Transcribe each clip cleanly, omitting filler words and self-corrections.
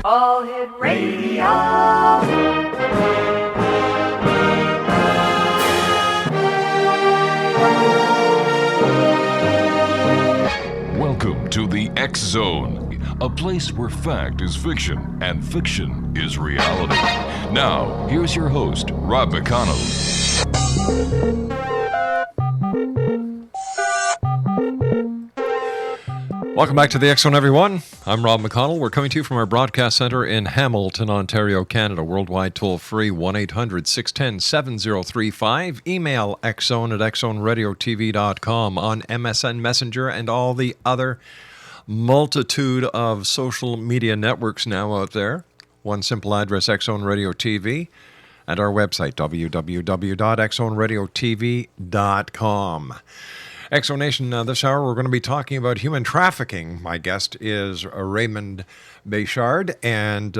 All Hit Radio. Welcome to the X Zone, a place where fact is fiction and fiction is reality. Now, here's your host, Rob McConnell. Welcome back to the X Zone, everyone. I'm Rob McConnell. We're coming to you from our broadcast center in Hamilton, Ontario, Canada. Worldwide toll-free, 1-800-610-7035. Email xzone at xzoneradiotv.com, on MSN Messenger and all the other multitude of social media networks now out there. One simple address, X-Zone Radio TV, and our website, www.xzoneradiotv.com. Exonation, this hour we're going to be talking about human trafficking. My guest is Raymond Bechard, and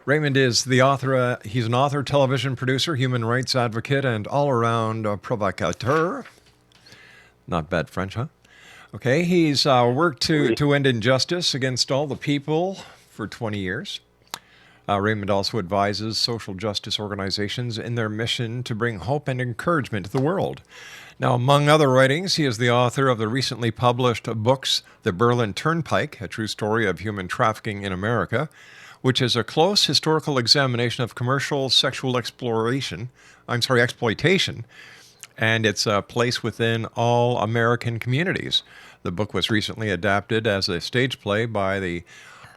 Raymond is the author. He's an author, television producer, human rights advocate, and all-around provocateur. Not bad French, huh? Okay, he's worked to end injustice against all the people for 20 years. Raymond also advises social justice organizations in their mission to bring hope and encouragement to the world. Now, among other writings, he is the author of the recently published books, The Berlin Turnpike, a true story of human trafficking in America, which is a close historical examination of commercial sexual exploitation, and its place within all American communities. The book was recently adapted as a stage play by the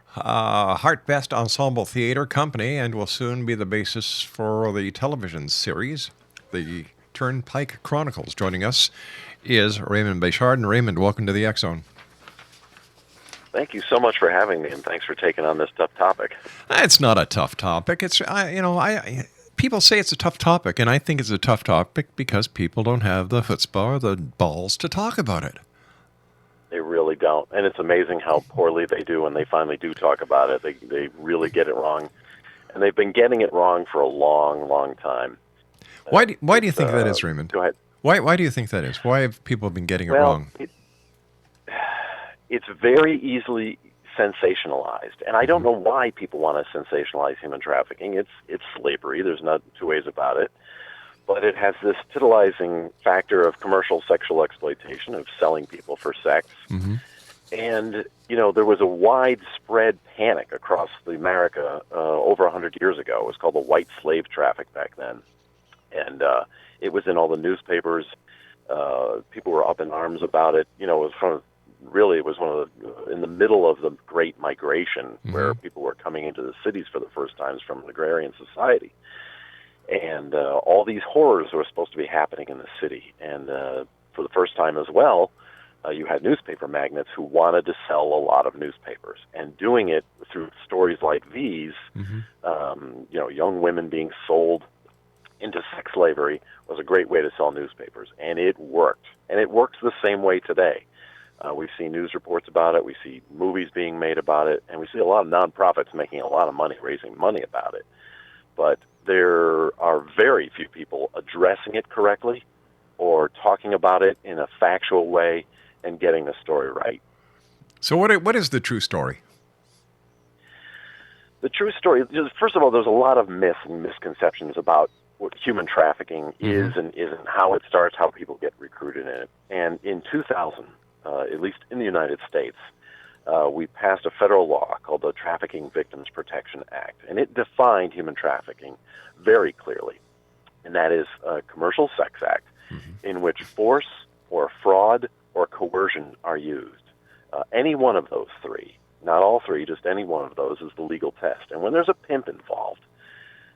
Heart Best Ensemble Theater Company and will soon be the basis for the television series, The Turnpike Chronicles. Joining us is Raymond Bechard. And Raymond, welcome to the X Zone. Thank you so much for having me, and thanks for taking on this tough topic. It's not a tough topic. People say it's a tough topic, and I think it's a tough topic because people don't have the chutzpah or the balls to talk about it. They really don't, and it's amazing how poorly they do when they finally do talk about it. They really get it wrong, and they've been getting it wrong for a long, long time. Why do you think that is, Raymond? Go ahead. Why do you think that is? Why have people been getting it wrong? It's very easily sensationalized, and I don't know why people want to sensationalize human trafficking. It's slavery. There's not two ways about it. But it has this titillizing factor of commercial sexual exploitation, of selling people for sex. Mm-hmm. And, there was a widespread panic across America over 100 years ago. It was called the white slave traffic back then. And it was in all the newspapers. People were up in arms about it. It was in the middle of the Great Migration, mm-hmm. where people were coming into the cities for the first times from an agrarian society. And all these horrors were supposed to be happening in the city. And for the first time as well, you had newspaper magnates who wanted to sell a lot of newspapers. And doing it through stories like these, mm-hmm. Young women being sold into sex slavery was a great way to sell newspapers. And it worked. And it works the same way today. We've seen news reports about it. We see movies being made about it. And we see a lot of nonprofits making a lot of money, raising money about it. But there are very few people addressing it correctly or talking about it in a factual way and getting the story right. So what is the true story? The true story, first of all, there's a lot of myths and misconceptions about what human trafficking is and isn't, how it starts, how people get recruited in it. And in 2000, at least in the United States, we passed a federal law called the Trafficking Victims Protection Act, and it defined human trafficking very clearly. And that is a commercial sex act in which force or fraud or coercion are used. Any one of those three, not all three, just any one of those is the legal test. And when there's a pimp involved,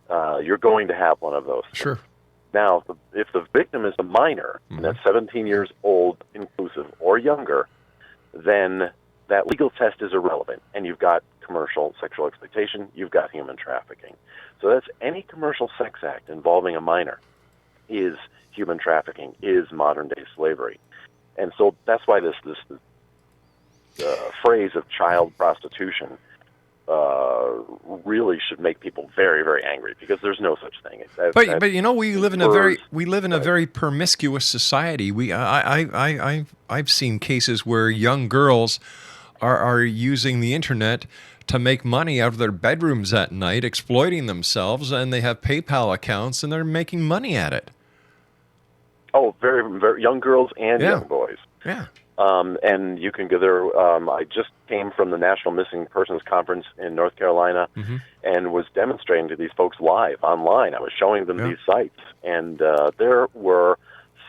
you're going to have one of those. Sure. Now, if the victim is a minor, and that's 17 years old inclusive or younger, then that legal test is irrelevant, and you've got commercial sexual exploitation, you've got human trafficking. So that's any commercial sex act involving a minor is human trafficking, is modern-day slavery. And so that's why this phrase of child prostitution really should make people very, very angry, because there's no such thing. But you know, we live in a very promiscuous society. I've seen cases where young girls are using the internet to make money out of their bedrooms at night, exploiting themselves, and they have PayPal accounts and they're making money at it. Oh, very, very young girls and young boys. Yeah. And you can go there. I just came from the National Missing Persons Conference in North Carolina, and was demonstrating to these folks live online. I was showing them these sites, and there were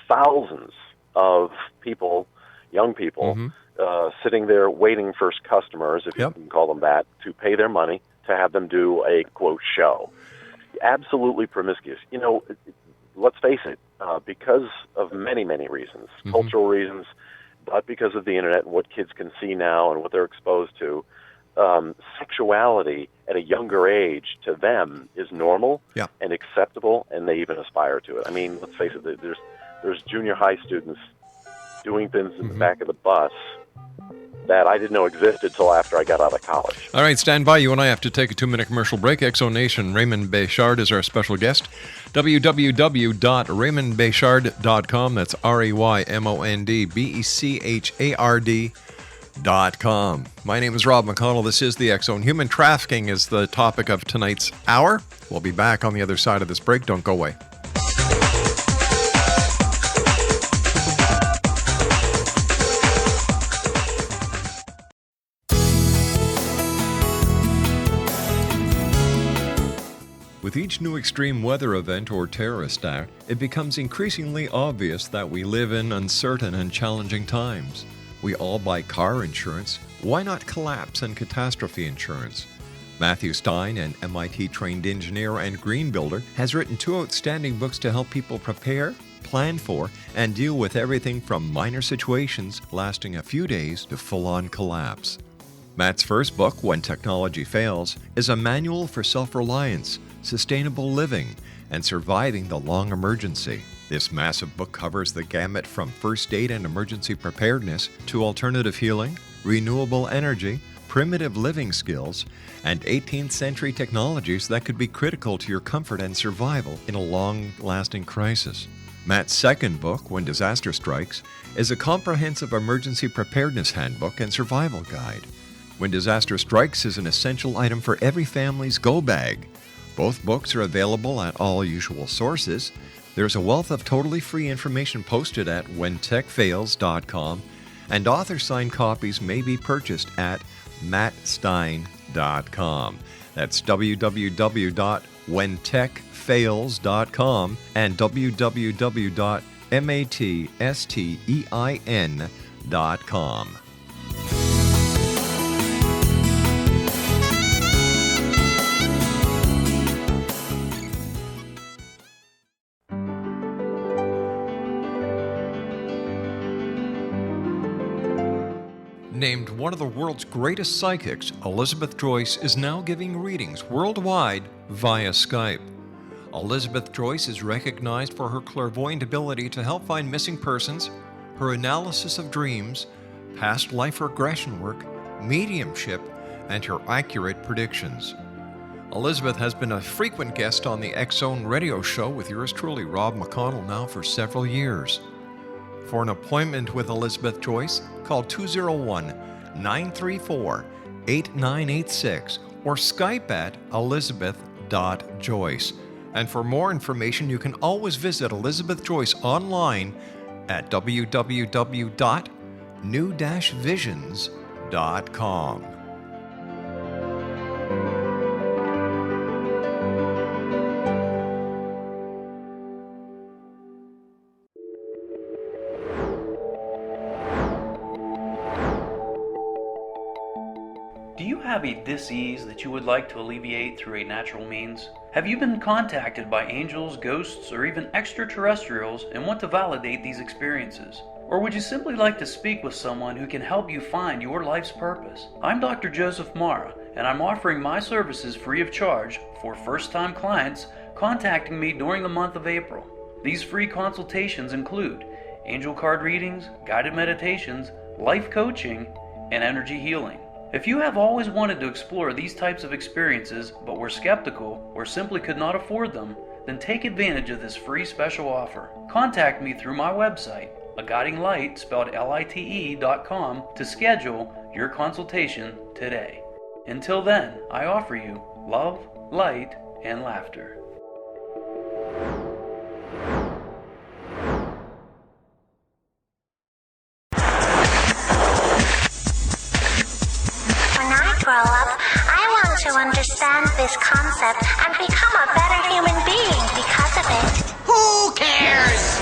thousands of people, young people, sitting there waiting for customers, if you can call them that, to pay their money to have them do a, quote, show. Absolutely promiscuous. You know, let's face it, because of many, many reasons, cultural reasons, but because of the internet and what kids can see now and what they're exposed to, sexuality at a younger age to them is normal and acceptable, and they even aspire to it. I mean, let's face it, there's junior high students doing things in the back of the bus that I didn't know existed till after I got out of college. All right, stand by. You and I have to take a 2-minute commercial break. Exo Nation, Raymond Bechard is our special guest. www.raymondbechard.com. That's RaymondBechard.com. My name is Rob McConnell. This is the Exo. Human trafficking is the topic of tonight's hour. We'll be back on the other side of this break. Don't go away. With each new extreme weather event or terrorist act, it becomes increasingly obvious that we live in uncertain and challenging times. We all buy car insurance. Why not collapse and catastrophe insurance? Matthew Stein, an MIT-trained engineer and green builder, has written 2 outstanding books to help people prepare, plan for, and deal with everything from minor situations lasting a few days to full-on collapse. Matt's first book, When Technology Fails, is a manual for self-reliance, sustainable living, and surviving the long emergency. This massive book covers the gamut from first aid and emergency preparedness to alternative healing, renewable energy, primitive living skills, and 18th century technologies that could be critical to your comfort and survival in a long-lasting crisis. Matt's second book, When Disaster Strikes, is a comprehensive emergency preparedness handbook and survival guide. When Disaster Strikes is an essential item for every family's go bag. Both books are available at all usual sources. There's a wealth of totally free information posted at whentechfails.com, and author-signed copies may be purchased at mattstein.com. That's www.whentechfails.com and www.mattstein.com. Named one of the world's greatest psychics, Elizabeth Joyce is now giving readings worldwide via Skype. Elizabeth Joyce is recognized for her clairvoyant ability to help find missing persons, her analysis of dreams, past life regression work, mediumship, and her accurate predictions. Elizabeth has been a frequent guest on the X-Zone radio show with yours truly, Rob McConnell, now for several years. For an appointment with Elizabeth Joyce, call 201-934-8986 or Skype at elizabeth.joyce. And for more information, you can always visit Elizabeth Joyce online at www.new-visions.com. Do you have a dis-ease that you would like to alleviate through a natural means? Have you been contacted by angels, ghosts, or even extraterrestrials and want to validate these experiences? Or would you simply like to speak with someone who can help you find your life's purpose? I'm Dr. Joseph Mara, and I'm offering my services free of charge for first-time clients contacting me during the month of April. These free consultations include angel card readings, guided meditations, life coaching, and energy healing. If you have always wanted to explore these types of experiences but were skeptical or simply could not afford them, then take advantage of this free special offer. Contact me through my website, aguidinglight, spelled LITE.com, to schedule your consultation today. Until then, I offer you love, light, and laughter. When I grow up, I want to understand this concept and become a better human being because of it. Who cares?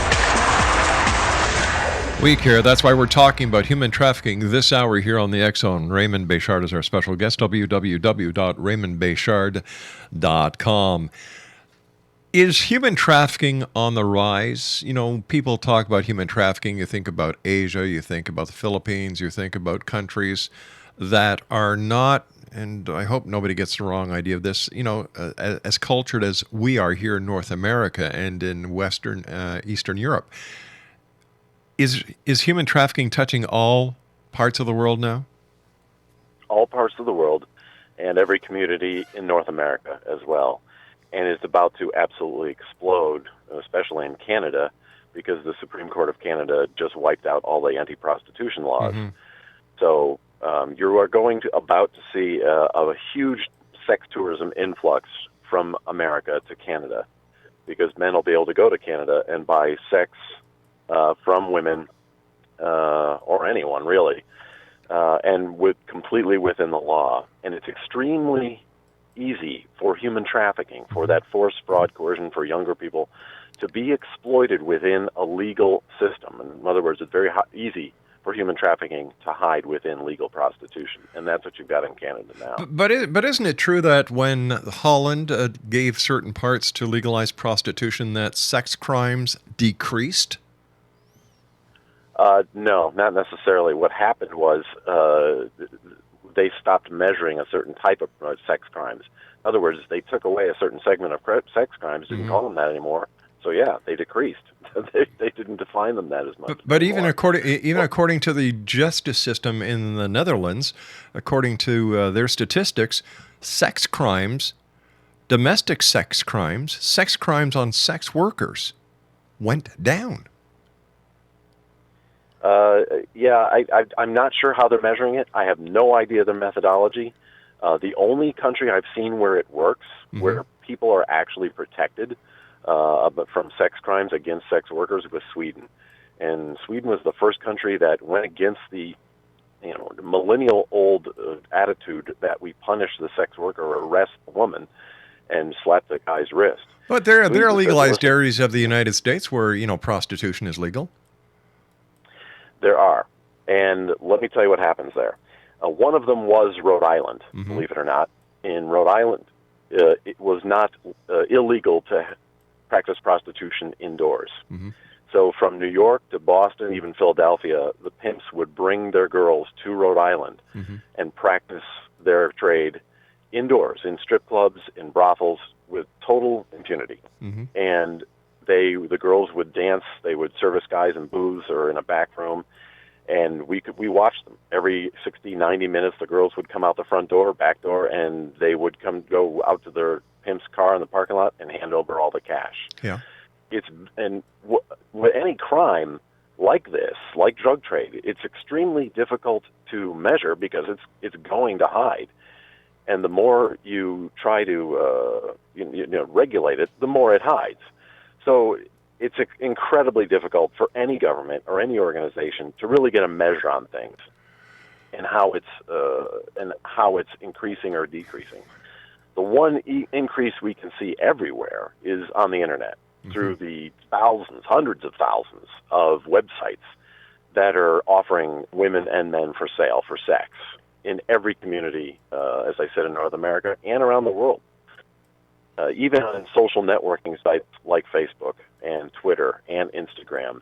We care. That's why we're talking about human trafficking this hour here on the X Zone. Raymond Bechard is our special guest. www.raymondbechard.com. Is human trafficking on the rise? You know, people talk about human trafficking. You think about Asia, you think about the Philippines, you think about countries that are not, and I hope nobody gets the wrong idea of this, you know, as cultured as we are here in North America and in Western, Eastern Europe. Is human trafficking touching all parts of the world now? All parts of the world and every community in North America as well. And it's about to absolutely explode, especially in Canada, because the Supreme Court of Canada just wiped out all the anti-prostitution laws. Mm-hmm. So you are about to see a huge sex tourism influx from America to Canada, because men will be able to go to Canada and buy sex from women or anyone really, and completely within the law. And it's extremely easy for human trafficking, for that force, fraud, coercion for younger people to be exploited within a legal system. In other words, it's very easy for human trafficking to hide within legal prostitution, and that's what you've got in Canada now. But isn't it true that when Holland gave certain parts to legalize prostitution, that sex crimes decreased? No, not necessarily. What happened was they stopped measuring a certain type of sex crimes. In other words, they took away a certain segment of sex crimes, didn't call them that anymore. So yeah, they decreased. they didn't define them that as much. But even according to the justice system in the Netherlands, according to their statistics, sex crimes, domestic sex crimes on sex workers went down. I'm not sure how they're measuring it. I have no idea their methodology. The only country I've seen where it works, where people are actually protected from sex crimes against sex workers, was Sweden. And Sweden was the first country that went against the millennial-old attitude that we punish the sex worker or arrest the woman and slap the guy's wrist. But there are legalized areas of the United States where, prostitution is legal. There are. And let me tell you what happens there. One of them was Rhode Island, believe it or not. In Rhode Island, it was not illegal to practice prostitution indoors. So from New York to Boston, even Philadelphia, the pimps would bring their girls to Rhode Island and practice their trade indoors, in strip clubs, in brothels, with total impunity. And the girls would dance, they would service guys in booths or in a back room, and we watched them. Every 60, 90 minutes, the girls would come out the front door, back door, and they would go out to their pimp's car in the parking lot and hand over all the cash. Yeah. With any crime like this, like drug trade, it's extremely difficult to measure because it's going to hide. And the more you try to regulate it, the more it hides. So it's incredibly difficult for any government or any organization to really get a measure on things and how it's increasing or decreasing. The one increase we can see everywhere is on the internet through the hundreds of thousands of websites that are offering women and men for sale for sex in every community, as I said, in North America and around the world. Even on social networking sites like Facebook and Twitter and Instagram,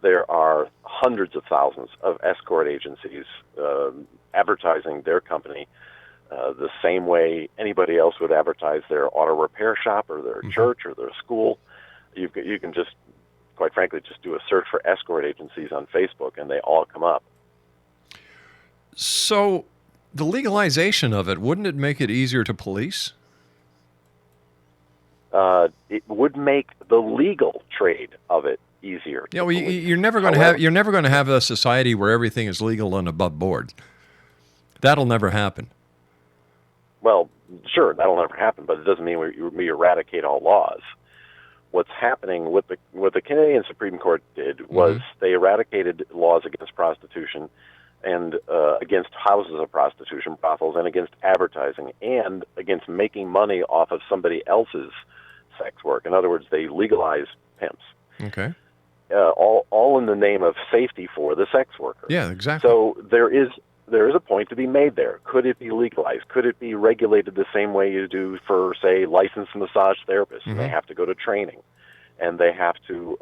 there are hundreds of thousands of escort agencies advertising their company the same way anybody else would advertise their auto repair shop or their church or their school. You can just, quite frankly, just do a search for escort agencies on Facebook, and they all come up. So the legalization of it, wouldn't it make it easier to police? It would make the legal trade of it easier. Yeah, well, you're never going to have a society where everything is legal and above board. That'll never happen. Well, sure, that'll never happen, but it doesn't mean we eradicate all laws. What's happening, what the Canadian Supreme Court did was they eradicated laws against prostitution and against houses of prostitution, brothels, and against advertising, and against making money off of somebody else's sex work. In other words, they legalized pimps. Okay. All in the name of safety for the sex worker. Yeah, exactly. So there is a point to be made there. Could it be legalized? Could it be regulated the same way you do for, say, licensed massage therapists? And they have to go to training, and they have to,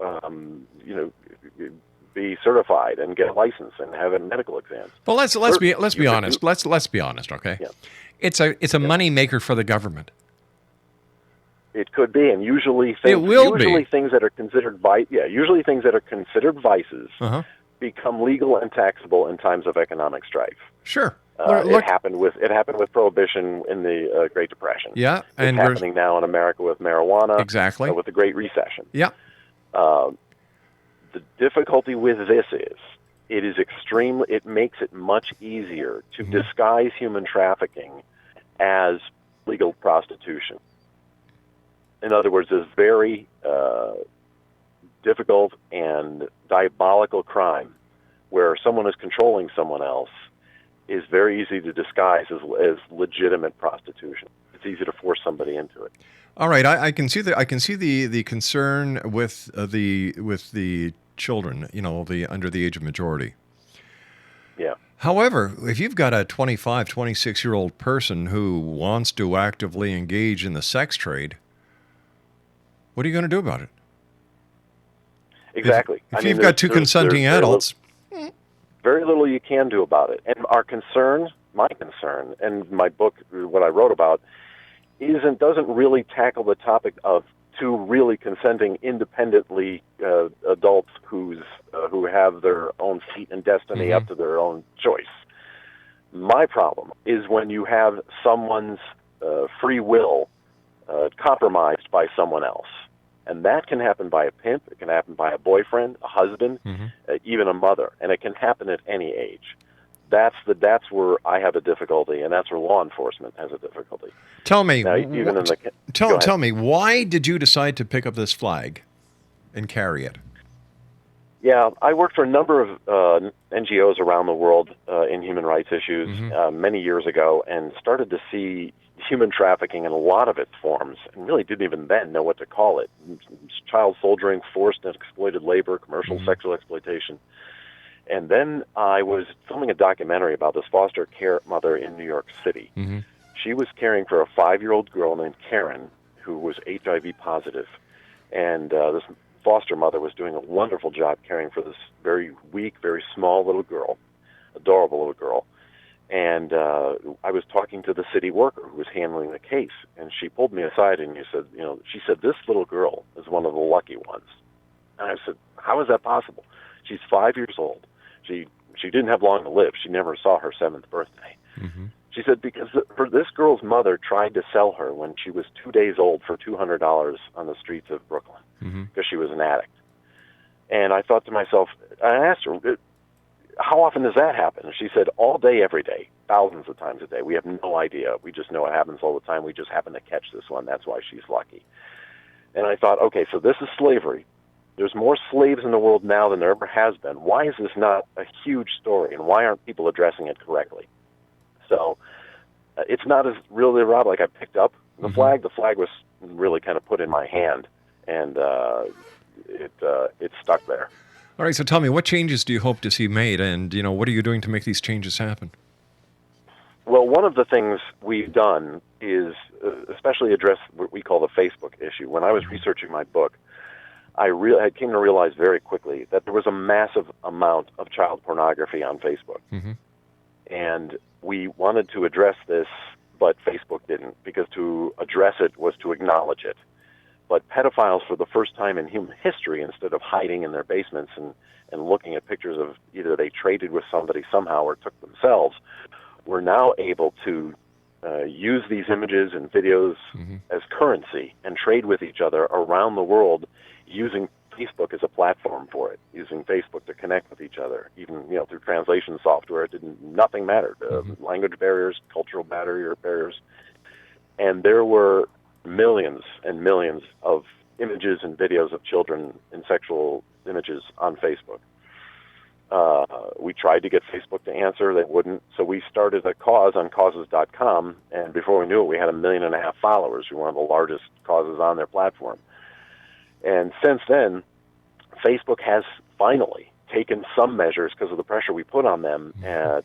be certified and get a license and have a medical exam. Well, let's be honest. Let's be honest. Okay. Yeah. It's a money maker for the government. It could be, and usually It will be. things that are considered vices become legal and taxable in times of economic strife. Sure. It happened with Prohibition in the Great Depression. Yeah, and it's happening now in America with marijuana. Exactly. With the Great Recession. Yeah. The difficulty with this is it makes it much easier to disguise human trafficking as legal prostitution. In other words, this very difficult and diabolical crime where someone is controlling someone else is very easy to disguise as legitimate prostitution. It's easy to force somebody into it. All right, I can see the concern with the children, the under the age of majority. Yeah. However, if you've got a 25, 26-year-old person who wants to actively engage in the sex trade, what are you going to do about it? Exactly. If you've got two consenting adults, very little you can do about it. And my concern, and my book, what I wrote about, doesn't really tackle the topic of two really consenting, independently adults who have their own feet and destiny up to their own choice. My problem is when you have someone's free will compromised by someone else. And that can happen by a pimp, it can happen by a boyfriend, a husband, even a mother, and it can happen at any age. That's where I have a difficulty, and that's where law enforcement has a difficulty. Tell me, now, tell me, why did you decide to pick up this flag and carry it? Yeah, I worked for a number of NGOs around the world in human rights issues many years ago, and started to see human trafficking in a lot of its forms, and really didn't even then know what to call it. Child soldiering, forced and exploited labor, commercial sexual exploitation. And then I was filming a documentary about this foster care mother in New York City. She was caring for a 5-year-old girl named Karen who was HIV positive. And this foster mother was doing a wonderful job caring for this very weak, very small little girl, adorable little girl. And I was talking to the city worker who was handling the case, and she pulled me aside and she said, this little girl is one of the lucky ones. And I said, how is that possible? She's 5 years old. She didn't have long to live. She never saw her 7th birthday. She said because this girl's mother tried to sell her when she was 2 days old for $200 on the streets of Brooklyn because she was an addict. And I thought to myself, I asked her, how often does that happen? And she said, all day, every day, thousands of times a day. We have no idea. We just know it happens all the time. We just happen to catch this one. That's why she's lucky. And I thought, okay, so this is slavery. There's more slaves in the world now than there ever has been. Why is this not a huge story, and why aren't people addressing it correctly? So it's not as really, Rob, like I picked up the flag. The flag was really kind of put in my hand, and it stuck there. All right, so tell me, what changes do you hope to see made, and what are you doing to make these changes happen? Well, one of the things we've done is especially address what we call the Facebook issue. When I was researching my book, I came to realize very quickly that there was a massive amount of child pornography on Facebook. And we wanted to address this, but Facebook didn't, because to address it was to acknowledge it. But pedophiles, for the first time in human history, instead of hiding in their basements and looking at pictures of either they traded with somebody somehow or took themselves, were now able to use these images and videos as currency and trade with each other around the world, using Facebook as a platform for it, using Facebook to connect with each other, even through translation software. Nothing mattered. Language barriers, cultural barriers, and there were millions and millions of images and videos of children in sexual images on Facebook. We tried to get Facebook to answer. They wouldn't. So we started a cause on causes.com, and before we knew it, we had 1.5 million followers. We were one of the largest causes on their platform. And since then, Facebook has finally taken some measures, because of the pressure we put on them,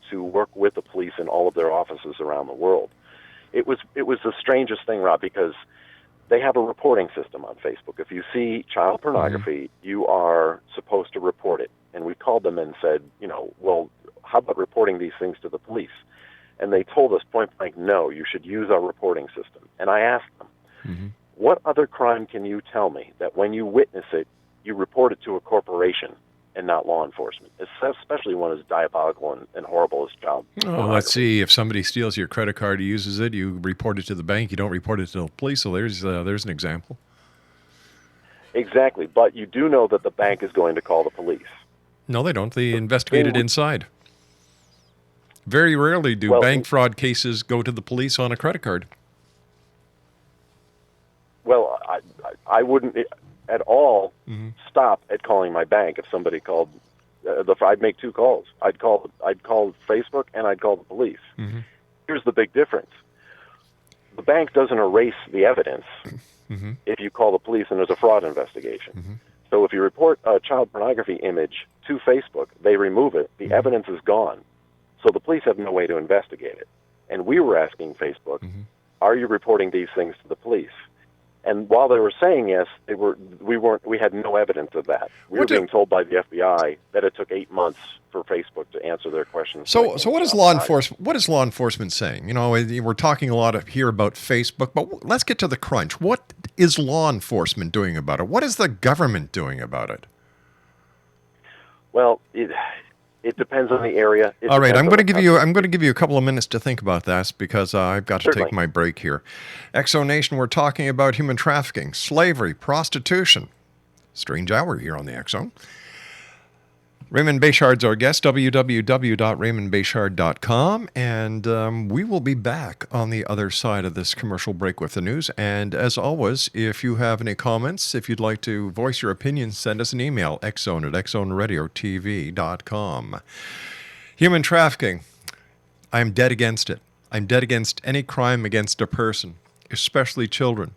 to work with the police in all of their offices around the world. It was the strangest thing, Rob, because they have a reporting system on Facebook. If you see child pornography, you are supposed to report it. And we called them and said, well, how about reporting these things to the police? And they told us point blank, no, you should use our reporting system. And I asked them, what other crime can you tell me that when you witness it, you report it to a corporation and not law enforcement, especially one as diabolical and horrible as child pornography? Let's see. If somebody steals your credit card, uses it, you report it to the bank. You don't report it to the police. So there's an example. Exactly. But you do know that the bank is going to call the police. No, they don't. They investigate it inside. Very rarely do bank fraud cases go to the police on a credit card. Well, I wouldn't at all stop at calling my bank if somebody called. I'd make 2 calls. I'd call Facebook and I'd call the police. Here's the big difference: the bank doesn't erase the evidence if you call the police and there's a fraud investigation. So if you report a child pornography image to Facebook, they remove it. The evidence is gone. So the police have no way to investigate it. And we were asking Facebook, are you reporting these things to the police? And while they were saying yes, we had no evidence of that. We were being told by the FBI that it took 8 months for Facebook to answer their questions. So what is law enforcement? What is law enforcement saying? We're talking a lot here about Facebook, but let's get to the crunch. What is law enforcement doing about it? What is the government doing about it? Well, it depends on the area. All right, I'm going to give you a couple of minutes to think about this, because I've got to take my break here. Exo Nation, we're talking about human trafficking, slavery, prostitution. Strange hour here on the Exo. Raymond Bechard's our guest, www.raymondbechard.com, and we will be back on the other side of this commercial break with the news. And as always, if you have any comments, if you'd like to voice your opinion, send us an email, xzone@xzoneradiotv.com. Human trafficking, I'm dead against it. I'm dead against any crime against a person, especially children.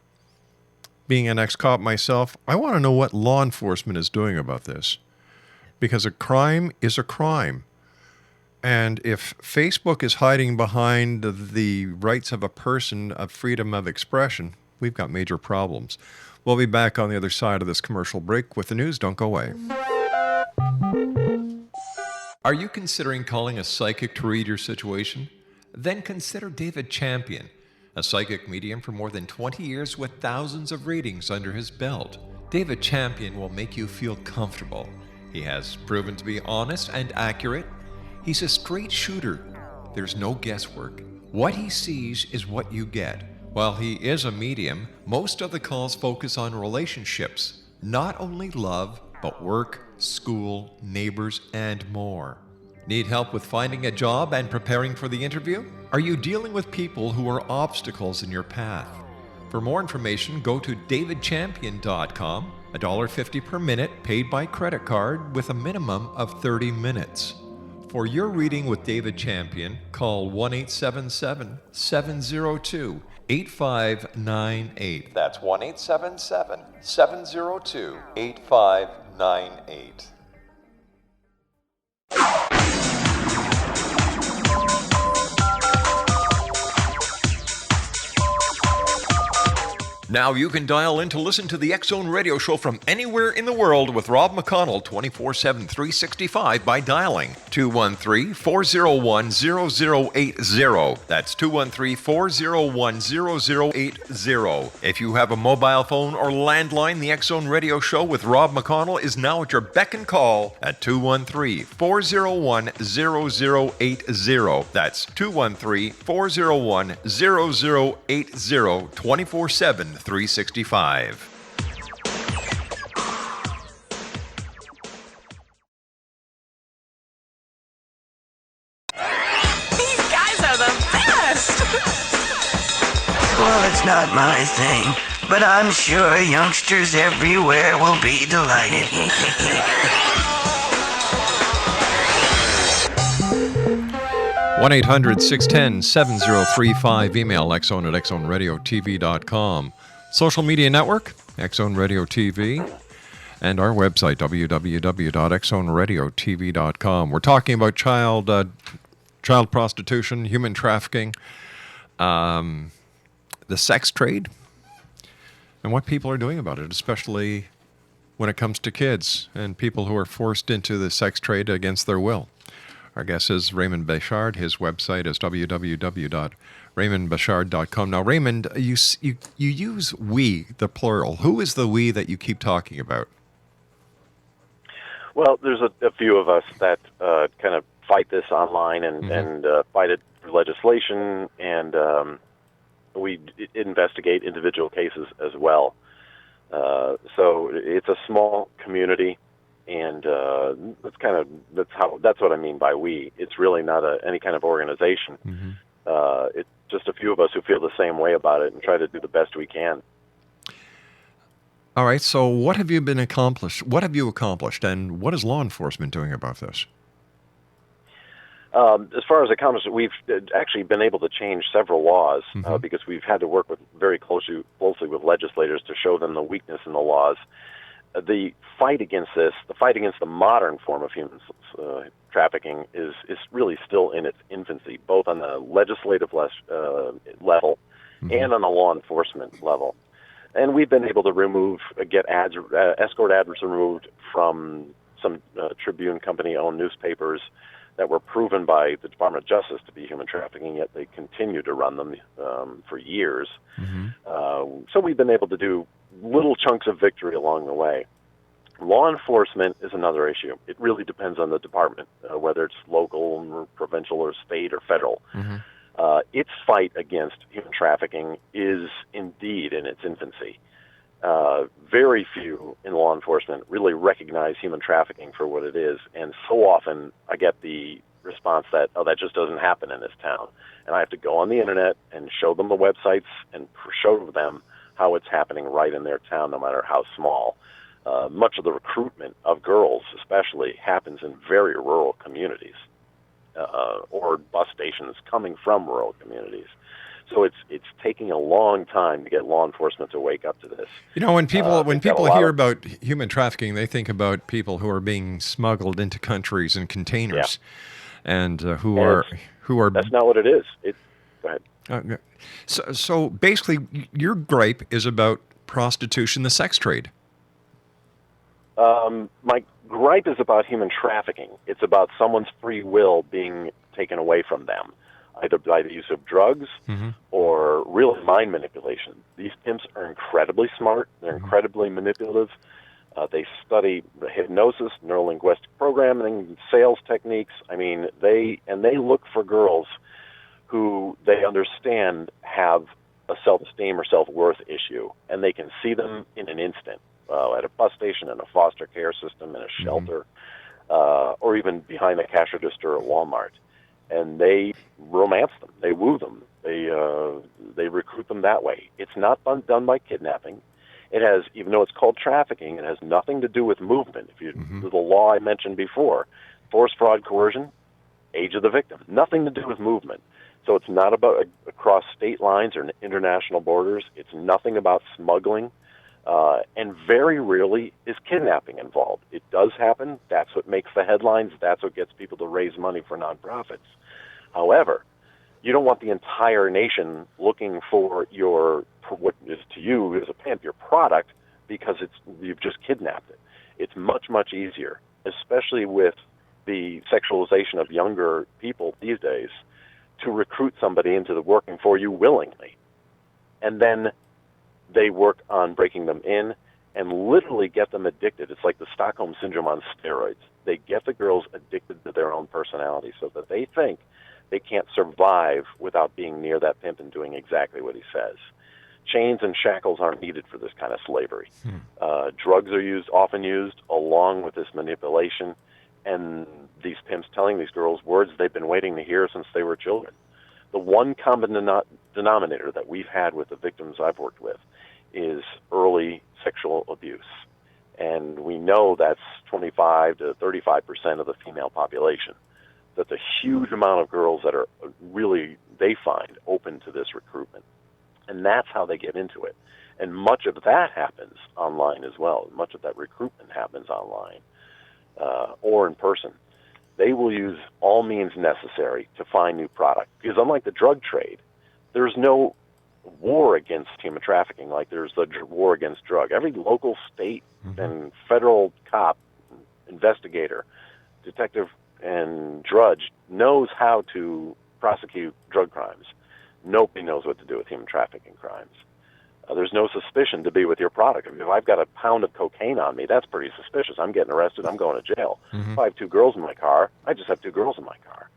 Being an ex-cop myself, I want to know what law enforcement is doing about this. Because a crime is a crime. And if Facebook is hiding behind the rights of a person of freedom of expression, we've got major problems. We'll be back on the other side of this commercial break with the news. Don't go away. Are you considering calling a psychic to read your situation? Then consider David Champion, a psychic medium for more than 20 years with thousands of readings under his belt. David Champion will make you feel comfortable. He has proven to be honest and accurate. He's a straight shooter. There's no guesswork. What he sees is what you get. While he is a medium, most of the calls focus on relationships, not only love, but work, school, neighbors, and more. Need help with finding a job and preparing for the interview? Are you dealing with people who are obstacles in your path? For more information, go to davidchampion.com. $1.50 per minute paid by credit card with a minimum of 30 minutes. For your reading with David Champion, call 1-877-702-8598. That's 1-877-702-8598. Now you can dial in to listen to the X Zone Radio Show from anywhere in the world with Rob McConnell 24/7, 365 by dialing 213-401-0080. That's 213-401-0080. If you have a mobile phone or landline, the X Zone Radio Show with Rob McConnell is now at your beck and call at 213-401-0080. That's 213-401-0080, 24/7, 365. These guys are the best! Well, it's not my thing, but I'm sure youngsters everywhere will be delighted. 1-800-610-7035. Email xzone at xzoneradiotv.com. Social media network, X Zone Radio TV. And our website, www.xzoneradiotv.com. We're talking about child prostitution, human trafficking, the sex trade, and what people are doing about it, especially when it comes to kids and people who are forced into the sex trade against their will. Our guest is Raymond Bechard. His website is www.raymondbechard.com. Now, Raymond, you use we, the plural. Who is the we that you keep talking about? Well, there's a few of us that kind of fight this online and fight it through legislation, and we investigate individual cases as well. So it's a small community. And that's what I mean by we. It's really not any kind of organization. It's just a few of us who feel the same way about it and try to do the best we can. All right. So what have you accomplished, and what is law enforcement doing about this? As far as accomplishment, we've actually been able to change several laws because we've had to work very closely with legislators to show them the weakness in the laws. The fight against this, the fight against the modern form of human trafficking is really still in its infancy, both on the legislative level and on the law enforcement level. And we've been able to get escort ads removed from some Tribune company-owned newspapers that were proven by the Department of Justice to be human trafficking, yet they continue to run them for years. So we've been able to do little chunks of victory along the way. Law enforcement is another issue. It really depends on the department, whether it's local or provincial or state or federal. Its fight against human trafficking is indeed in its infancy. Very few in law enforcement really recognize human trafficking for what it is, and so often I get the response that, that just doesn't happen in this town. And I have to go on the internet and show them the websites and show them how it's happening right in their town, no matter how small. Much of the recruitment of girls, especially, happens in very rural communities or bus stations coming from rural communities. So it's taking a long time to get law enforcement to wake up to this. You know, when people hear about human trafficking, they think about people who are being smuggled into countries in containers, and who are. That's not what it is. Go ahead. So basically, your gripe is about prostitution, the sex trade. My gripe is about human trafficking. It's about someone's free will being taken away from them, either by the use of drugs or real mind manipulation. These pimps are incredibly smart. They're incredibly manipulative. They study hypnosis, neurolinguistic programming, sales techniques. I mean, they look for girls who they understand have a self-esteem or self-worth issue, and they can see them in an instant at a bus station, in a foster care system, in a shelter, or even behind a cash register at Walmart. And they romance them. They woo them. They recruit them that way. It's not done by kidnapping. It has, even though it's called trafficking, it has nothing to do with movement. The law I mentioned before, force, fraud, coercion, age of the victim, nothing to do with movement. So it's not about across state lines or international borders. It's nothing about smuggling. And very rarely is kidnapping involved. It does happen. That's what makes the headlines. That's what gets people to raise money for nonprofits. However, you don't want the entire nation looking for your what is to you as a pimp your product, because you've just kidnapped it. It's much, much easier, especially with the sexualization of younger people these days, to recruit somebody into the working for you willingly. And then they work on breaking them in and literally get them addicted. It's like the Stockholm Syndrome on steroids. They get the girls addicted to their own personality so that they think they can't survive without being near that pimp and doing exactly what he says. Chains and shackles aren't needed for this kind of slavery. Drugs are often used along with this manipulation, and these pimps telling these girls words they've been waiting to hear since they were children. The one common denominator that we've had with the victims I've worked with is early sexual abuse. And we know that's 25 to 35% of the female population. That's a huge amount of girls that are really, they find, open to this recruitment. And that's how they get into it. And much of that happens online as well. Much of that recruitment happens online or in person. They will use all means necessary to find new product. Because unlike the drug trade, there's no war against human trafficking like there's the war against drug. Every local, state, and federal cop, investigator, detective, and drudge knows how to prosecute drug crimes. Nobody knows what to do with human trafficking crimes. There's no suspicion to be with your product. If I've got a pound of cocaine on me, that's pretty suspicious. I'm getting arrested. I'm going to jail. If I have 2 girls in my car, I just have 2 girls in my car.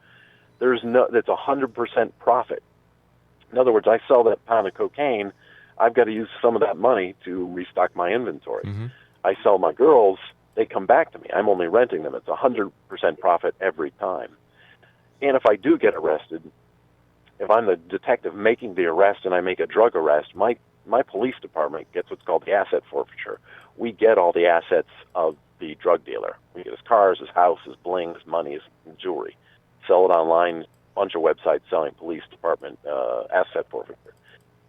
That's 100% profit. In other words, I sell that pound of cocaine, I've got to use some of that money to restock my inventory. I sell my girls, they come back to me. I'm only renting them. It's 100% profit every time. And if I do get arrested, if I'm the detective making the arrest and I make a drug arrest, my police department gets what's called the asset forfeiture. We get all the assets of the drug dealer. We get his cars, his house, his bling, his money, his jewelry. Sell it online, bunch of websites selling police department asset forfeiture.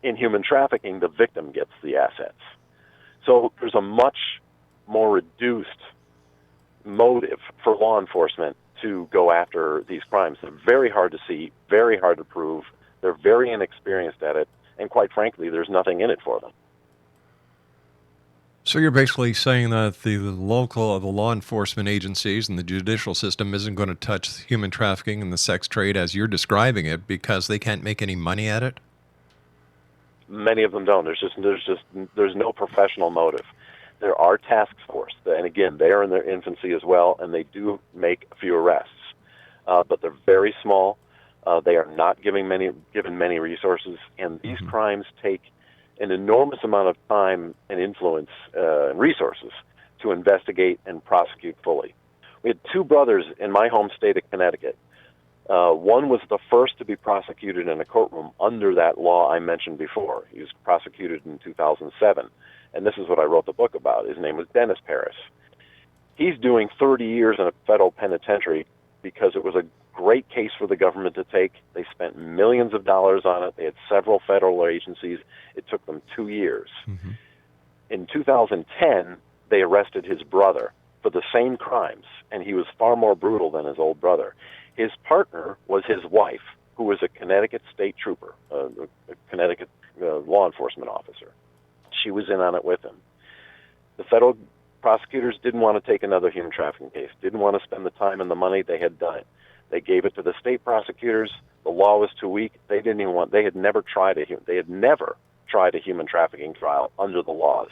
In human trafficking, the victim gets the assets. So there's a much more reduced motive for law enforcement to go after these crimes. They're very hard to see, very hard to prove. They're very inexperienced at it, and quite frankly, there's nothing in it for them. So you're basically saying that the law enforcement agencies and the judicial system isn't going to touch human trafficking and the sex trade as you're describing it because they can't make any money at it? Many of them don't. There's no professional motive. There are task force, and again, they are in their infancy as well, and they do make a few arrests, but they're very small. They are not given many resources, and these crimes take an enormous amount of time and influence and resources to investigate and prosecute fully. We had 2 brothers in my home state of Connecticut. One was the first to be prosecuted in a courtroom under that law I mentioned before. He was prosecuted in 2007, and this is what I wrote the book about. His name was Dennis Paris. He's doing 30 years in a federal penitentiary because it was a great case for the government to take. They spent millions of dollars on it. They had several federal agencies. It took them 2 years. In 2010, they arrested his brother for the same crimes, and he was far more brutal than his old brother. His partner was his wife, who was a Connecticut state trooper, a Connecticut law enforcement officer. She was in on it with him. The federal prosecutors didn't want to take another human trafficking case, didn't want to spend the time and the money. They had done it. They gave it to the state prosecutors. The law was too weak. They didn't even want. They had never tried a human trafficking trial under the laws.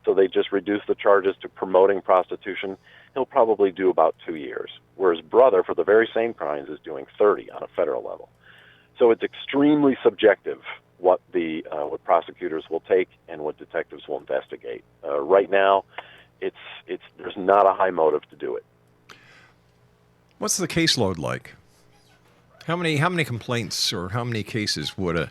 So they just reduced the charges to promoting prostitution. He'll probably do about 2 years, where his brother, for the very same crimes, is doing 30 on a federal level. So it's extremely subjective what prosecutors will take and what detectives will investigate. Right now, there's not a high motive to do it. What's the caseload like? How many complaints or how many cases would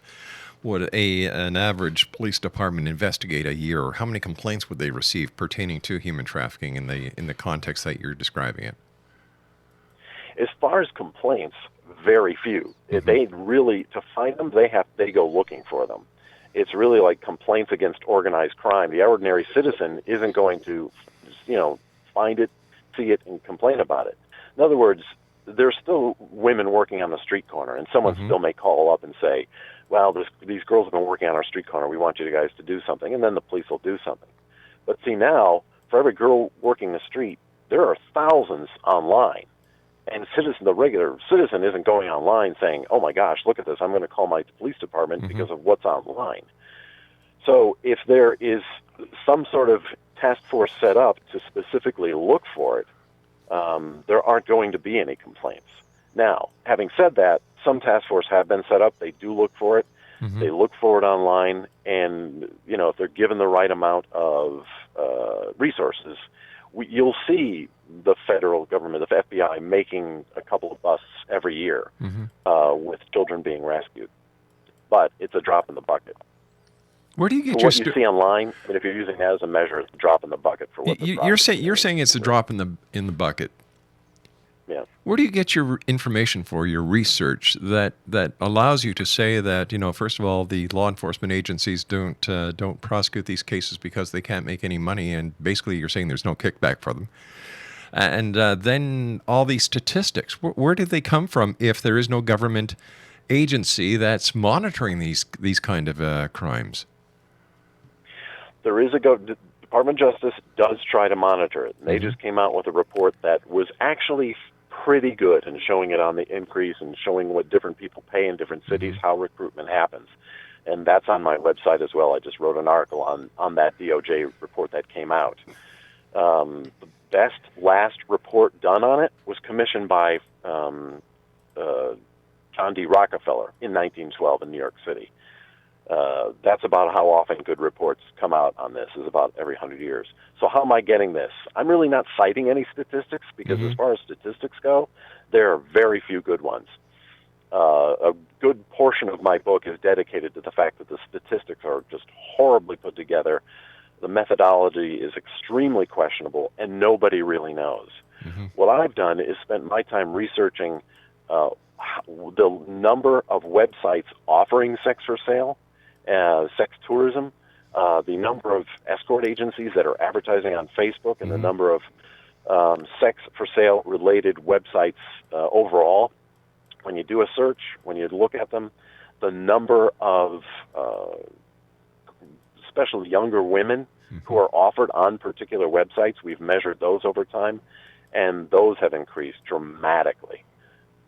an average police department investigate a year? Or how many complaints would they receive pertaining to human trafficking in the context that you're describing it? As far as complaints, very few. They really, to find them, they go looking for them. It's really like complaints against organized crime. The ordinary citizen isn't going to, find it, see it, and complain about it. In other words, there's still women working on the street corner, and someone still may call up and say, well, these girls have been working on our street corner. We want you guys to do something, and then the police will do something. But see, now, for every girl working the street, there are thousands online. And the regular citizen isn't going online saying, oh, my gosh, look at this. I'm going to call my police department because of what's online. So if there is some sort of task force set up to specifically look for it, there aren't going to be any complaints. Now, having said that, some task force have been set up. They do look for it. They look for it online. And, if they're given the right amount of resources, you'll see the federal government, the FBI, making a couple of busts every year with children being rescued. But it's a drop in the bucket. Where do you get for your what you see online? And if you're using that as a measure, it's a drop in the bucket for what you're saying it's a drop in the bucket. Yeah. Where do you get your information for your research that allows you to say that, first of all, the law enforcement agencies don't prosecute these cases because they can't make any money, and basically you're saying there's no kickback for them. And then all these statistics, where do they come from if there is no government agency that's monitoring these kind of crimes? There is the Department of Justice does try to monitor it. And they just came out with a report that was actually pretty good in showing it on the increase and showing what different people pay in different cities, how recruitment happens. And that's on my website as well. I just wrote an article on that DOJ report that came out. The best last report done on it was commissioned by John D. Rockefeller in 1912 in New York City. That's about how often good reports come out on this, is about every 100 years. So how am I getting this? I'm really not citing any statistics because as far as statistics go, there are very few good ones. A good portion of my book is dedicated to the fact that the statistics are just horribly put together. The methodology is extremely questionable, and nobody really knows. What I've done is spent my time researching the number of websites offering sex for sale, sex tourism, the number of escort agencies that are advertising on Facebook, and the number of sex for sale related websites overall. When you do a search, when you look at them, the number of especially younger women who are offered on particular websites, we've measured those over time, and those have increased dramatically.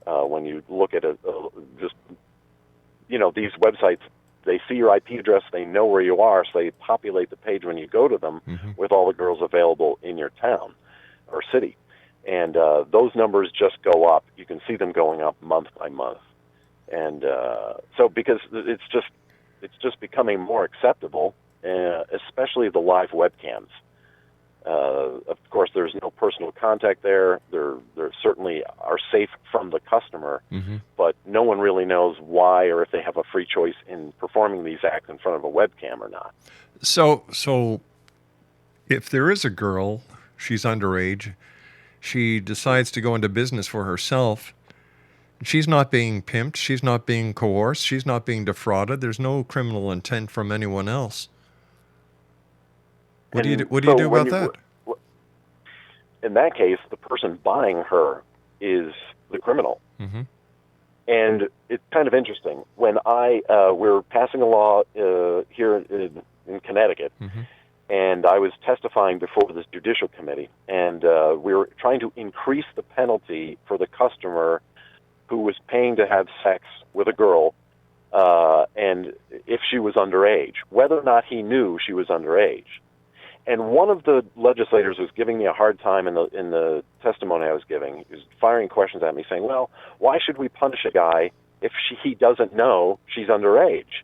When you look at these websites, they see your IP address, they know where you are, so they populate the page when you go to them with all the girls available in your town or city. And those numbers just go up. You can see them going up month by month. And so because it's just becoming more acceptable, especially the live webcams. Of course, there's no personal contact there. They're certainly are safe from the customer, but no one really knows why or if they have a free choice in performing these acts in front of a webcam or not. So if there is a girl, she's underage, she decides to go into business for herself, she's not being pimped, she's not being coerced, she's not being defrauded, there's no criminal intent from anyone else. What do you do about that? In that case, the person buying her is the criminal. And it's kind of interesting. When we're passing a law here in Connecticut, and I was testifying before this judicial committee, and we were trying to increase the penalty for the customer who was paying to have sex with a girl, and if she was underage, whether or not he knew she was underage. And one of the legislators was giving me a hard time in the testimony I was giving. He was firing questions at me saying, well, why should we punish a guy if he doesn't know she's underage?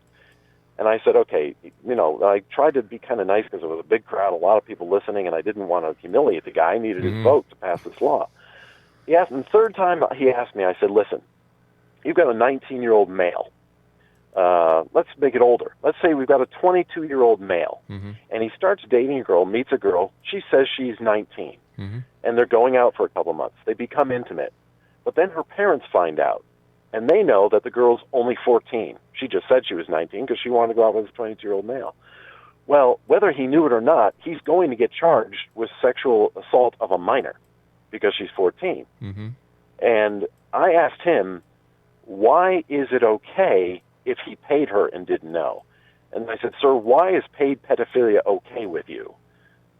And I said, okay, I tried to be kind of nice because it was a big crowd, a lot of people listening, and I didn't want to humiliate the guy. I needed his vote to pass this law. And the third time he asked me, I said, listen, you've got a 19-year-old male. Let's make it older. Let's say we've got a 22-year-old male, and he starts dating a girl, meets a girl. She says she's 19, and they're going out for a couple months. They become intimate. But then her parents find out, and they know that the girl's only 14. She just said she was 19 because she wanted to go out with a 22-year-old male. Well, whether he knew it or not, he's going to get charged with sexual assault of a minor because she's 14. And I asked him, why is it okay if he paid her and didn't know? And I said, sir, why is paid pedophilia okay with you,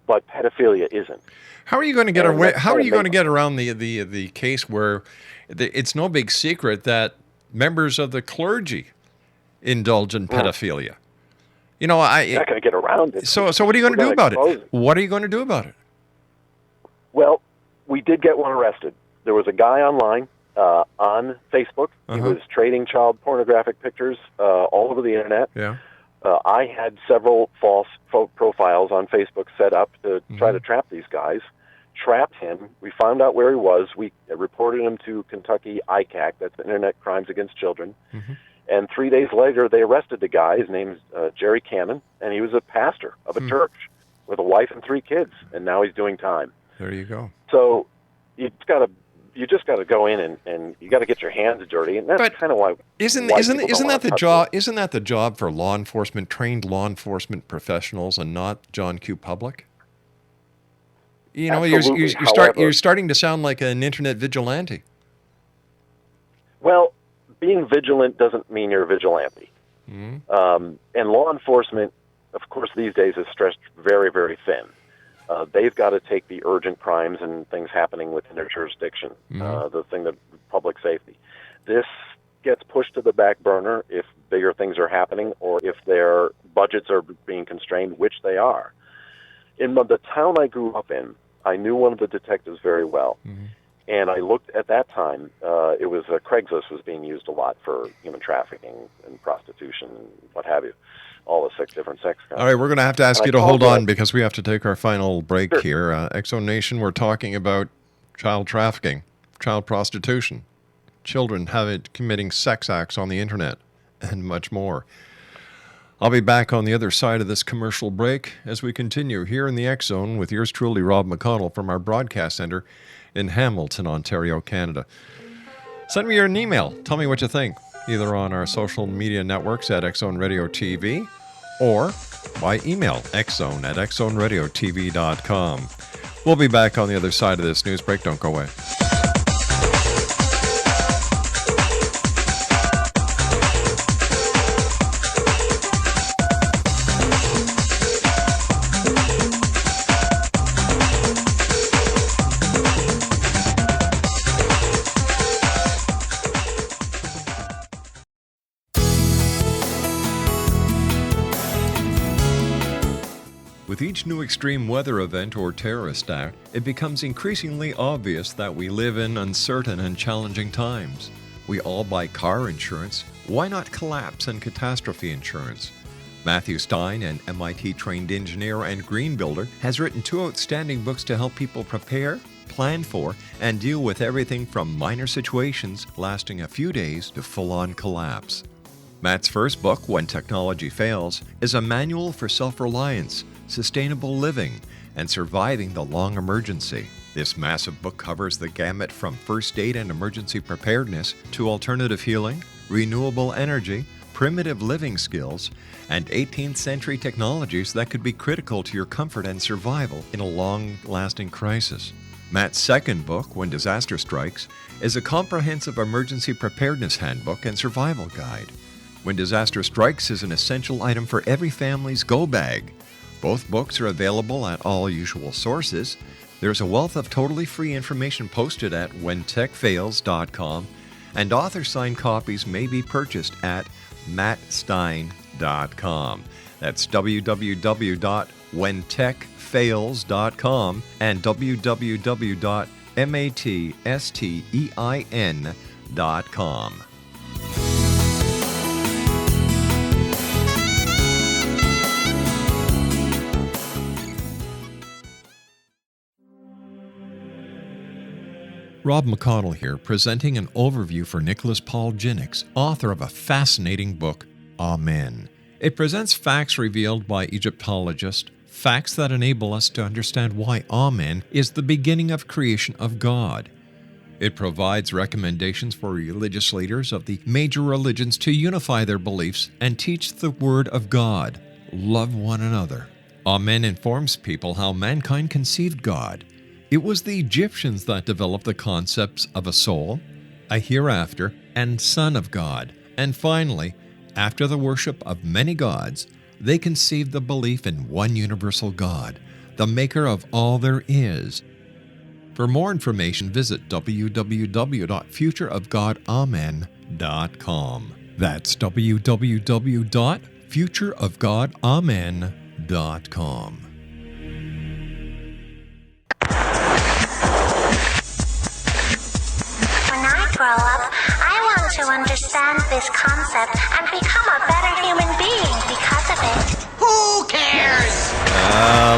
but pedophilia isn't? How are you going to get away? How are you going to get around the case where it's no big secret that members of the clergy indulge in pedophilia? You know, You're not going to get around it. So what are you going to do about it? What are you going to do about it? Well, we did get one arrested. There was a guy online on Facebook. He was trading child pornographic pictures all over the internet. Yeah. I had several false profiles on Facebook set up to try to trap these guys. Trapped him. We found out where he was. We reported him to Kentucky ICAC, that's Internet Crimes Against Children. And 3 days later, they arrested the guy. His name's Jerry Cannon, and he was a pastor of a church with a wife and 3 kids, and now he's doing time. There you go. So you just got to go in and you got to get your hands dirty, and that's kind of why. Isn't that the job? Isn't that the job for law enforcement, trained law enforcement professionals, and not John Q. Public? You know, you're starting to sound like an internet vigilante. Well, being vigilant doesn't mean you're a vigilante. And law enforcement, of course, these days is stretched very, very thin. They've got to take the urgent crimes and things happening within their jurisdiction, the thing that public safety. This gets pushed to the back burner if bigger things are happening or if their budgets are being constrained, which they are. In the town I grew up in, I knew one of the detectives very well. And I looked at that time, it was Craigslist was being used a lot for human trafficking and prostitution and what have you, all the 6 different sex crimes. All right, we're going to have to ask you to hold on because we have to take our final break here. Exo Nation, we're talking about child trafficking, child prostitution, children committing sex acts on the internet, and much more. I'll be back on the other side of this commercial break as we continue here in the X Zone with yours truly, Rob McConnell, from our broadcast center in Hamilton, Ontario, Canada. Send me an email. Tell me what you think, either on our social media networks at X Zone Radio TV or by email, xzone@xzoneradiotv.com. We'll be back on the other side of this news break. Don't go away. With each new extreme weather event or terrorist act, it becomes increasingly obvious that we live in uncertain and challenging times. We all buy car insurance. Why not collapse and catastrophe insurance? Matthew Stein, an MIT-trained engineer and green builder, has written 2 outstanding books to help people prepare, plan for, and deal with everything from minor situations lasting a few days to full-on collapse. Matt's first book, When Technology Fails, is a manual for self-reliance, sustainable living, and surviving the long emergency. This massive book covers the gamut from first aid and emergency preparedness to alternative healing, renewable energy, primitive living skills, and 18th century technologies that could be critical to your comfort and survival in a long-lasting crisis. Matt's second book, When Disaster Strikes, is a comprehensive emergency preparedness handbook and survival guide. When Disaster Strikes is an essential item for every family's go bag. Both books are available at all usual sources. There's a wealth of totally free information posted at whentechfails.com, and author-signed copies may be purchased at mattstein.com. That's www.whentechfails.com and www.mattstein.com. Rob McConnell here, presenting an overview for Nicholas Paul Jennings, author of a fascinating book, Amen. It presents facts revealed by Egyptologists, facts that enable us to understand why Amen is the beginning of creation of God. It provides recommendations for religious leaders of the major religions to unify their beliefs and teach the Word of God. Love one another. Amen informs people how mankind conceived God. It was the Egyptians that developed the concepts of a soul, a hereafter, and Son of God. And finally, after the worship of many gods, they conceived the belief in one universal God, the maker of all there is. For more information, visit www.futureofgodamen.com. That's www.futureofgodamen.com. When I grow up, I want to understand this concept and become a better human being because of it. Who cares?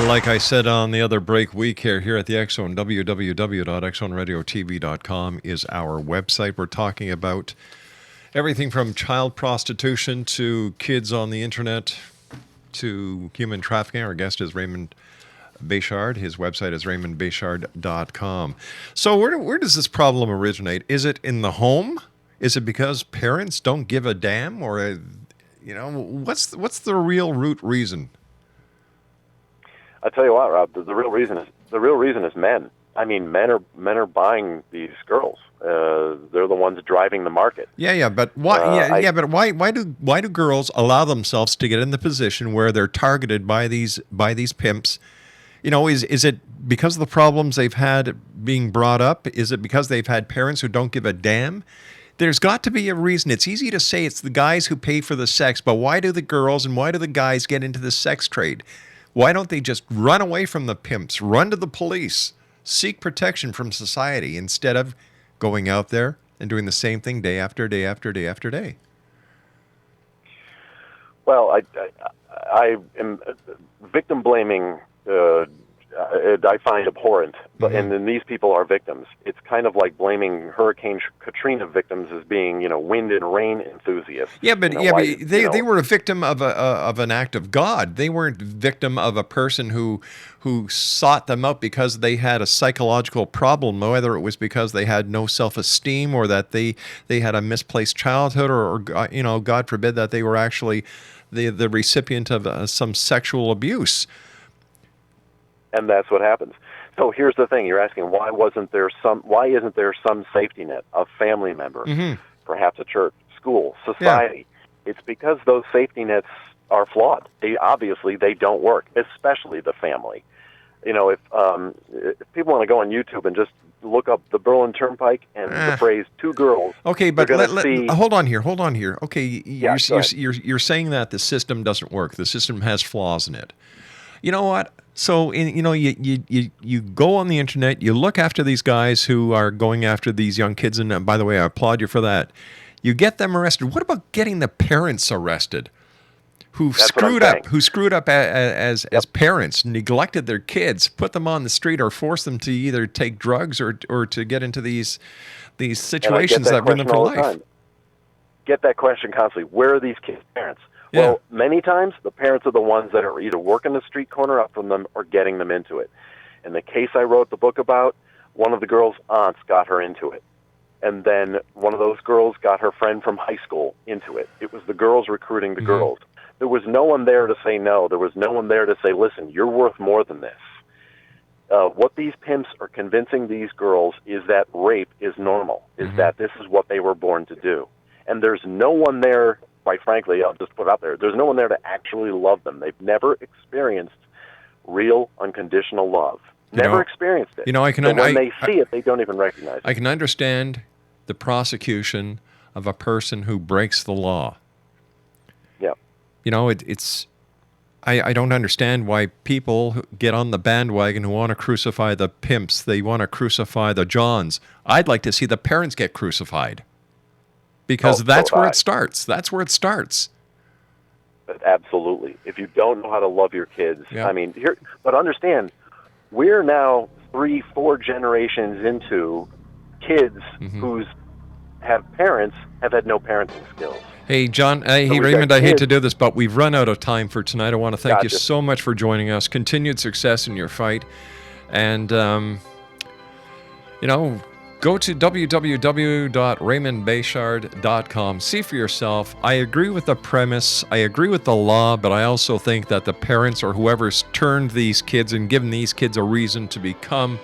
Like I said on the other break week here at the X-Zone, www.xzoneradiotv.com is our website. We're talking about everything from child prostitution to kids on the internet to human trafficking. Our guest is Raymond Bechard. His website is raymondbechard.com. So where does this problem originate? Is it in the home? Is it because parents don't give a damn? Or, what's the real root reason? I tell you what, Rob, the real reason is men. I mean, men are buying these girls. They're the ones driving the market. But why? But why do girls allow themselves to get in the position where they're targeted by these pimps? Is it because of the problems they've had being brought up? Is it because they've had parents who don't give a damn? There's got to be a reason. It's easy to say it's the guys who pay for the sex, but why do the girls and why do the guys get into the sex trade? Why don't they just run away from the pimps, run to the police, seek protection from society instead of going out there and doing the same thing day after day after day after day? Well, I am victim blaming. I find abhorrent, but and then these people are victims. It's kind of like blaming Hurricane Katrina victims as being, wind and rain enthusiasts. But they were a victim of an act of God. They weren't victim of a person who sought them out because they had a psychological problem, whether it was because they had no self-esteem or that they had a misplaced childhood or God forbid that they were actually the recipient of some sexual abuse. And that's what happens. So here's the thing: you're asking why isn't there some safety net, a family member, perhaps a church, school, society? Yeah. It's because those safety nets are flawed. They don't work, especially the family. If people want to go on YouTube and just look up the Berlin Turnpike and the phrase "two girls," okay, but hold on here. Okay, you're saying that the system doesn't work. The system has flaws in it. You know what? So, you go on the internet, you look after these guys who are going after these young kids, and by the way, I applaud you for that. You get them arrested. What about getting the parents arrested who screwed up as parents, neglected their kids, put them on the street, or forced them to either take drugs or to get into these situations that ruin them for life? Get that question constantly. Where are these kids' parents? Yeah. Well, many times the parents are the ones that are either working the street corner up from them or getting them into it. In the case I wrote the book about, one of the girl's aunts got her into it. And then one of those girls got her friend from high school into it. It was the girls recruiting the girls. There was no one there to say no. There was no one there to say, listen, you're worth more than this. What these pimps are convincing these girls is that rape is normal, is that this is what they were born to do. And there's no one there. Quite frankly, I'll just put it out there, there's no one there to actually love them. They've never experienced real, unconditional love. Never experienced it. When they see it, they don't even recognize it. I can understand the prosecution of a person who breaks the law. Yeah. I don't understand why people get on the bandwagon who want to crucify the pimps. They want to crucify the Johns. I'd like to see the parents get crucified. Because that's where it starts. That's where it starts. Absolutely. If you don't know how to love your kids, but understand, we're now 3-4 generations into kids whose parents have had no parenting skills. Hey, John. Hey, Raymond, I hate to do this, but we've run out of time for tonight. I want to thank you so much for joining us. Continued success in your fight. And, go to www.raymondbechard.com. See for yourself. I agree with the premise. I agree with the law, but I also think that the parents or whoever's turned these kids and given these kids a reason to become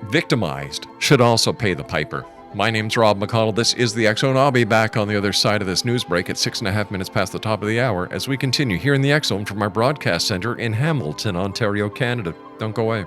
victimized should also pay the piper. My name's Rob McConnell. This is the X Zone. I'll be back on the other side of this news break at 6.5 minutes past the top of the hour as we continue here in the X Zone from our broadcast center in Hamilton, Ontario, Canada. Don't go away.